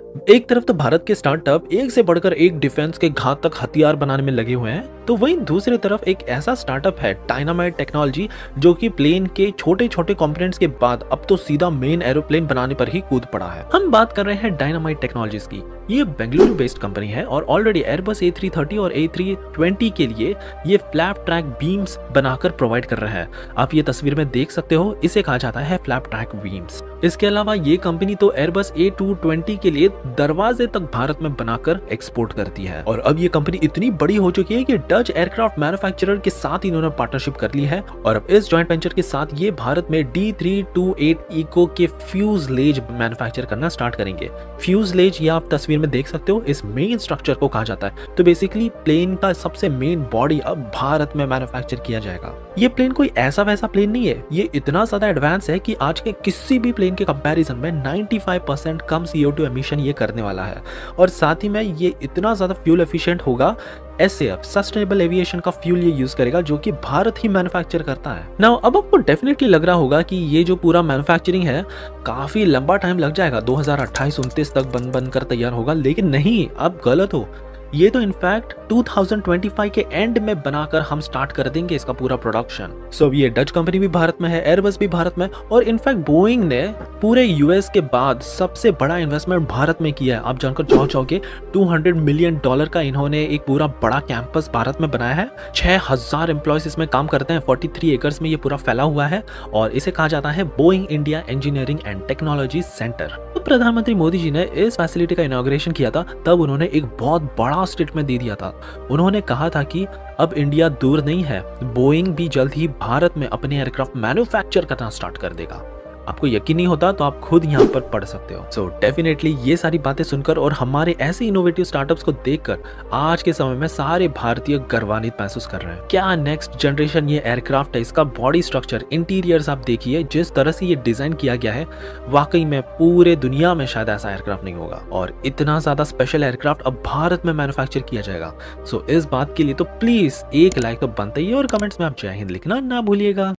एक तरफ तो भारत के स्टार्टअप एक से बढ़कर एक डिफेंस के घातक हथियार बनाने में लगे हुए हैं, तो वहीं दूसरी तरफ एक ऐसा स्टार्टअप है डायनामाइट टेक्नोलॉजी, जो कि प्लेन के छोटे छोटे कंपोनेंट्स के बाद अब तो सीधा मेन एरोप्लेन बनाने पर ही कूद पड़ा है। हम बात कर रहे हैं डायनामाइट टेक्नोलॉजीज की। ये बेंगलुरु बेस्ड कंपनी है और ऑलरेडी एयरबस A330 और A320 के लिए ये फ्लैप ट्रैक बीम्स बनाकर प्रोवाइड कर रहा है। आप ये तस्वीर में देख सकते हो, इसे कहा जाता है फ्लैप ट्रैक बीम्स। इसके अलावा ये कंपनी तो एयरबस A220 के लिए दरवाजे तक भारत में बनाकर एक्सपोर्ट करती है। और अब ये कंपनी इतनी बड़ी हो चुकी है कि डच एयरक्राफ्ट मैन्युफैक्चरर के साथ इन्होंने पार्टनरशिप कर ली है और अब इस जॉइंट वेंचर के साथ ये भारत में D328 इको के फ्यूजलेज मैन्युफैक्चर करना स्टार्ट करेंगे। फ्यूजलेज ये आप तस्वीर में देख सकते हो, इस मेन स्ट्रक्चर को कहा जाता है। तो बेसिकली प्लेन का सबसे मेन बॉडी अब भारत में मैन्युफैक्चर किया जाएगा। ये प्लेन कोई ऐसा वैसा प्लेन नहीं है, ये इतना ज्यादा एडवांस है कि आज के किसी भी प्लेन के कंपैरिजन में 95% कम CO2 एमिशन ये करने वाला है। और साथ ही में ये इतना ज्यादा फ्यूल एफिशिएंट होगा, SAF सस्टेनेबल एविएशन का फ्यूल ये यूज करेगा, जो कि भारत ही मैन्युफैक्चर करता है। नाउ अब आपको डेफिनेटली लग रहा होगा कि ये जो पूरा मैन्युफैक्चरिंग है काफी लंबा टाइम लग जाएगा, 2028-29 तक बनकर तैयार होगा, लेकिन नहीं, आप गलत हो। ये तो इनफैक्ट 2025 के एंड में बनाकर हम स्टार्ट कर देंगे इसका पूरा प्रोडक्शन। सो ये डच कंपनी भी भारत में है, एयरबस भी भारत में, और इनफैक्ट बोइंग ने पूरे US के बाद सबसे बड़ा इन्वेस्टमेंट भारत में किया है। आप जानकर चौंक जाओगे, $200 मिलियन का इन्होंने एक पूरा बड़ा कैंपस भारत में बनाया है। 6000 एम्प्लॉयज इसमें काम करते हैं, 43 एकर्स में ये पूरा फैला हुआ है और इसे कहा जाता है Boeing India engineering and technology centre. तो प्रधानमंत्री मोदी जी ने इस फैसिलिटी का इनॉग्रेशन किया था, तब उन्होंने एक बहुत बड़ा स्टेटमेंट दे दिया था। उन्होंने कहा था कि अब इंडिया दूर नहीं है, बोइंग भी जल्द ही भारत में अपने एयरक्राफ्ट मैन्युफैक्चर करना स्टार्ट कर देगा। आपको यकीन नहीं होता तो आप खुद यहाँ पर पढ़ सकते हो। सो डेफिनेटली ये सारी बातें सुनकर और हमारे ऐसे इनोवेटिव स्टार्टअप्स को देखकर आज के समय में सारे भारतीय गर्वान्वित महसूस कर रहे हैं। क्या नेक्स्ट जनरेशन ये एयरक्राफ्ट है, इसका बॉडी स्ट्रक्चर, इंटीरियर्स आप देखिए, जिस तरह से ये डिजाइन किया गया है, वाकई में पूरे दुनिया में शायद ऐसा एयरक्राफ्ट नहीं होगा। और इतना ज्यादा स्पेशल एयरक्राफ्ट अब भारत में मैन्युफैक्चर किया जाएगा। सो इस बात के लिए तो प्लीज एक लाइक तो बनता ही है और कमेंट्स में आप जय हिंद लिखना ना भूलिएगा।